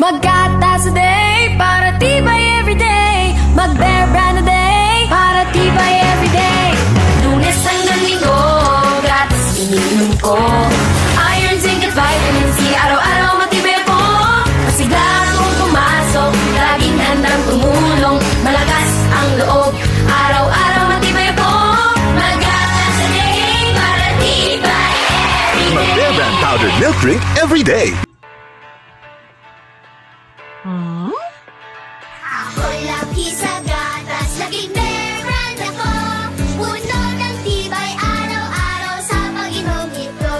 Maggatas a day para tibay everyday. Mag-Bear Brand a day para tibay everyday. Lunes hanggang Linggo, gratis iniinom ko. Iron, zinc at vitamin C, araw-araw matibay ako. Masigla akong pumasok, laging handang tumulong. Malakas ang loob, araw-araw matibay ako. Maggatas a day para tibay everyday. Mag-Bear Brand powdered milk drink every day. Ako'y laki sa gatas, laging Bear Brand ako. Puno ng tibay araw-araw sa pag-inom ito.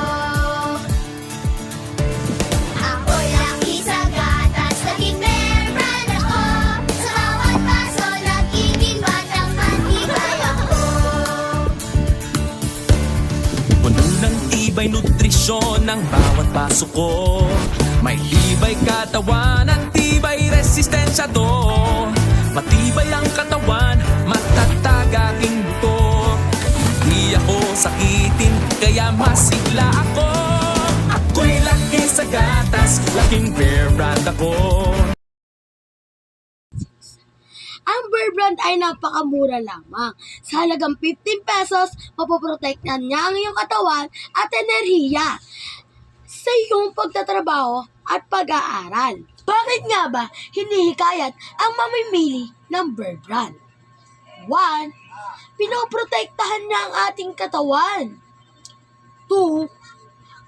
Ako'y laki sa gatas, laging Bear Brand ako. Sa bawat paso, nagiging batang matibay ako. Puno ng tibay nutrisyon ang bawat baso ko. May tibay katawan at tibay resistensya to. Matibay ang katawan, matatag aking buto. Hindi ako sakitin, kaya masigla ako. Ako'y laki sa gatas, laking Bear Brand ako. Ang Bear Brand ay napakamura lamang. Sa halagang 15 pesos, mapoprotektan niya ang iyong katawan at enerhiya sa iyong pagtatrabaho at pag-aaral. Bakit nga ba hinihikayat ang mamimili ng Bear Brand? 1. Pinoprotektahan niya ang ating katawan. 2.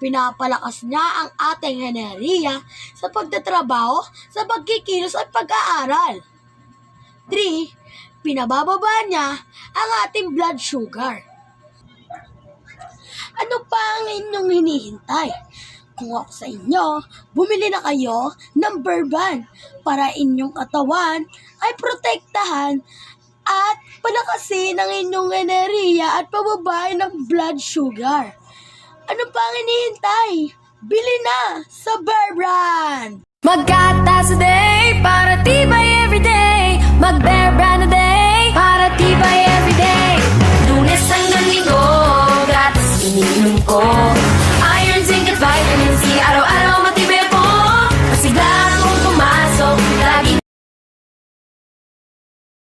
Pinapalakas niya ang ating enerhiya sa pagtatrabaho, sa pagkikilos at pag-aaral. 3. Pinabababa niya ang ating blood sugar. Ano pa ang inyong hinihintay? Kung ako sa inyo, bumili na kayo ng Bear Brand para inyong katawan ay protektahan at palakasin ang inyong enerhiya at pababain ng blood sugar. Ano pa ang hinihintay? Bili na sa Bear Brand! Maggatas a day para tibay everyday. Mag-Bear Brand a day para tibay everyday. Lunes hanggang Linggo, gratis iniinom ko.